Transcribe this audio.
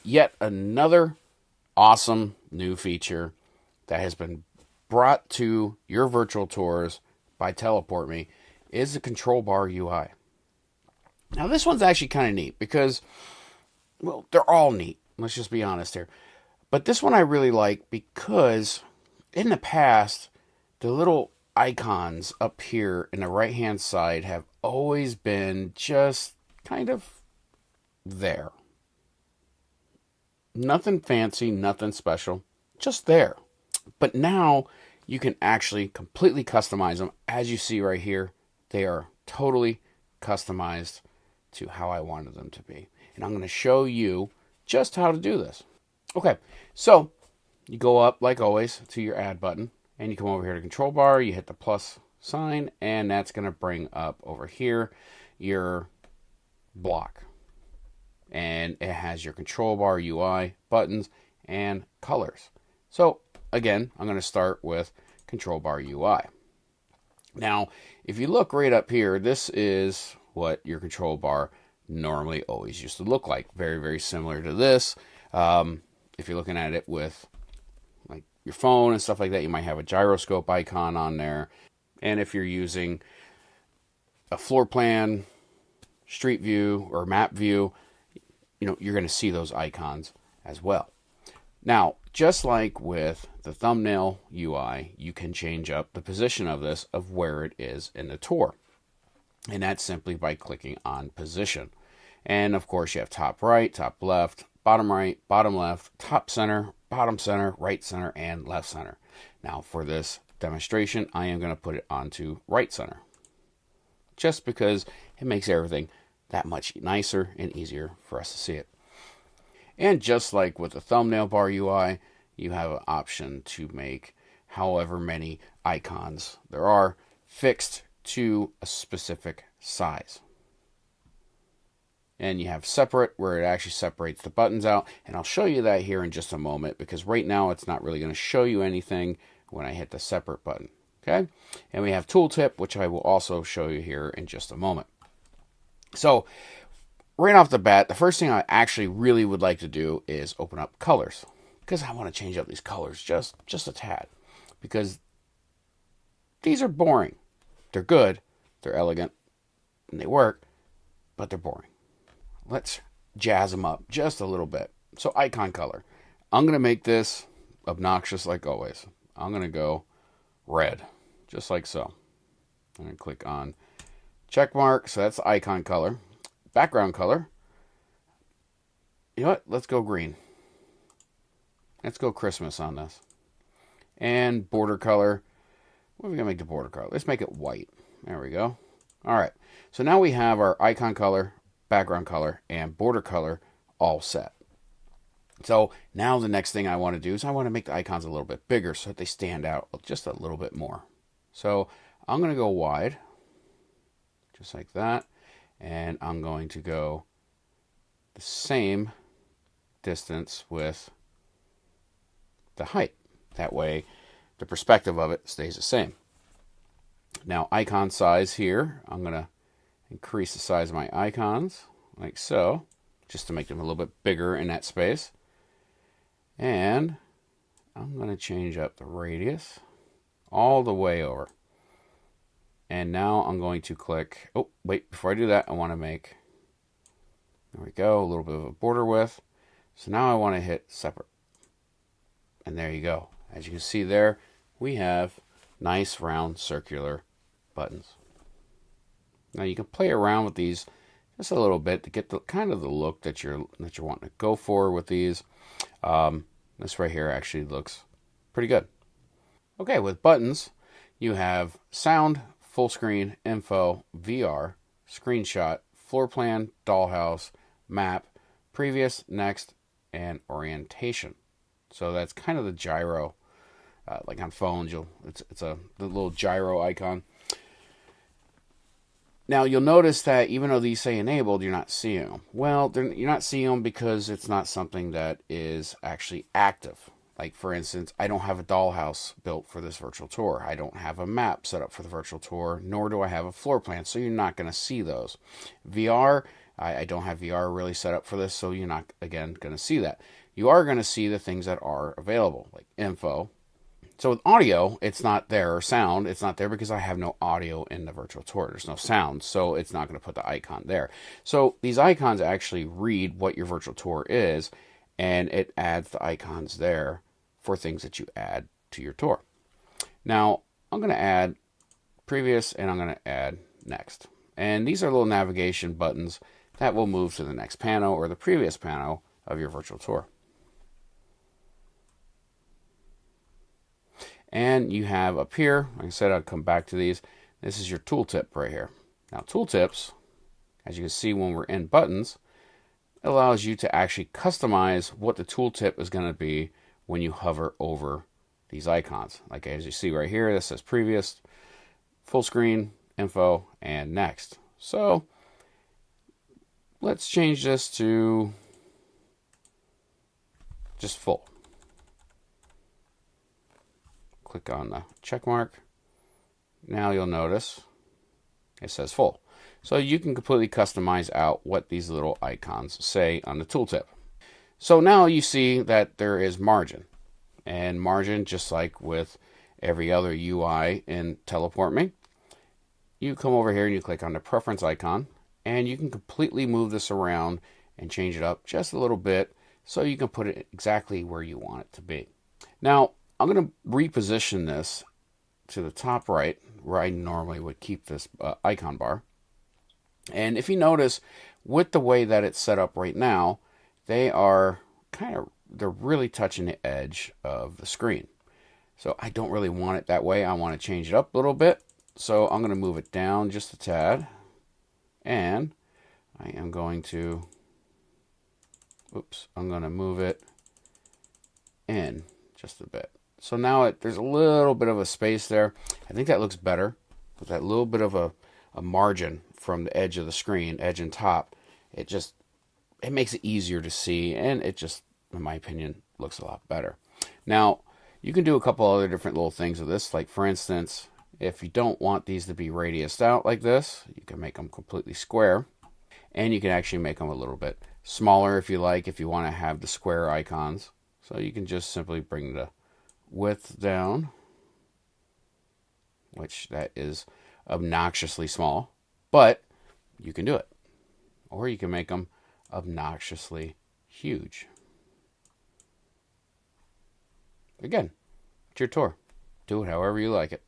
yet another awesome new feature that has been brought to your virtual tours by TeliportMe is the ControlBar UI. Now, this one's actually kind of neat because, well, they're all neat. Let's just be honest here. But this one I really like because in the past, the little icons up here in the right hand side have always been just kind of there. Nothing fancy, nothing special, just there. But now you can actually completely customize them. As you see right here, they are totally customized to how I wanted them to be. And I'm going to show you just how to do this. Okay, so you go up, like always, to your add button, and you come over here to ControlBar, you hit the plus sign, and that's going to bring up over here your block. And it has your ControlBar UI buttons and colors. So again, I'm going to start with ControlBar UI. Now, if you look right up here, this is what your ControlBar normally always used to look like. Very, very similar to this. If you're looking at it with like your phone and stuff like that, you might have a gyroscope icon on there. And if you're using a floor plan, street view, or map view, you're going to see those icons as well. Now, just like with the thumbnail UI, you can change up the position of this, of where it is in the tour. And that's simply by clicking on position. And of course, you have top right, top left, bottom right, bottom left, top center, bottom center, right center, and left center. Now, for this demonstration, I am going to put it onto right center, just because it makes everything that much nicer and easier for us to see it. And just like with the thumbnail bar UI, you have an option to make however many icons there are fixed to a specific size. And you have separate, where it actually separates the buttons out. And I'll show you that here in just a moment, because right now it's not really going to show you anything when I hit the separate button. Okay? And we have tooltip, which I will also show you here in just a moment. So right off the bat, the first thing I actually really would like to do is open up colors, because I want to change up these colors just a tad, because these are boring. They're good, they're elegant, and they work, but they're boring. Let's jazz them up just a little bit. So icon color. I'm going to make this obnoxious like always. I'm going to go red, just like so. I'm going to click on check mark, so that's icon color. Background color. You know what? Let's go green. Let's go Christmas on this. And border color. What are we going to make the border color? Let's make it white. There we go. All right. So now we have our icon color, background color, and border color all set. So now the next thing I want to do is I want to make the icons a little bit bigger so that they stand out just a little bit more. So I'm going to go wide, just like that. And I'm going to go the same distance with the height. That way, the perspective of it stays the same. Now, icon size here, I'm going to increase the size of my icons, like so, just to make them a little bit bigger in that space. And I'm going to change up the radius all the way over. And now I'm going to click, oh, wait, before I do that, I want to make, there we go, a little bit of a border width. So now I want to hit separate. And there you go. As you can see there, we have nice round circular buttons. Now you can play around with these just a little bit to get the kind of the look that you're wanting to go for with these. This right here actually looks pretty good. Okay, with buttons, you have sound, full screen, info, VR, screenshot, floor plan, dollhouse, map, previous, next, and orientation. So that's kind of the gyro. Like on phones, it's the little gyro icon. Now you'll notice that even though these say enabled, you're not seeing them. Well, you're not seeing them because it's not something that is actually active. Like, for instance, I don't have a dollhouse built for this virtual tour. I don't have a map set up for the virtual tour, nor do I have a floor plan, so you're not going to see those. VR I don't have VR really set up for this, so you're not, again, going to see that. You are going to see the things that are available, like info. So with audio, it's not there, or sound, it's not there because I have no audio in the virtual tour. There's no sound, so it's not going to put the icon there. So these icons actually read what your virtual tour is, and it adds the icons there for things that you add to your tour. Now, I'm going to add previous, and I'm going to add next. And these are little navigation buttons that will move to the next panel or the previous panel of your virtual tour. And you have up here, like I said, I'll come back to these. This is your tooltip right here. Now, tooltips, as you can see when we're in buttons, allows you to actually customize what the tooltip is going to be when you hover over these icons. Like as you see right here, this says previous, full screen, info, and next. So let's change this to just full. Click on the check mark. Now you'll notice it says full. So you can completely customize out what these little icons say on the tooltip. So now you see that there is margin. And margin, just like with every other UI in TeliportMe, you come over here and you click on the preference icon, and you can completely move this around and change it up just a little bit so you can put it exactly where you want it to be. Now, I'm going to reposition this to the top right, where I normally would keep this icon bar. And if you notice, with the way that it's set up right now, they're really touching the edge of the screen. So I don't really want it that way. I want to change it up a little bit. So I'm going to move it down just a tad. And I am going to, I'm going to move it in just a bit. So now there's a little bit of a space there. I think that looks better with that little bit of a margin from the edge of the screen, edge and top. It makes it easier to see, and it just, in my opinion, looks a lot better. Now, you can do a couple other different little things with this. Like, for instance, if you don't want these to be radiused out like this, you can make them completely square. And you can actually make them a little bit smaller if you like, if you want to have the square icons. So you can just simply bring the width down, which that is obnoxiously small, but you can do it. Or you can make them obnoxiously huge. Again, it's your tour. Do it however you like it.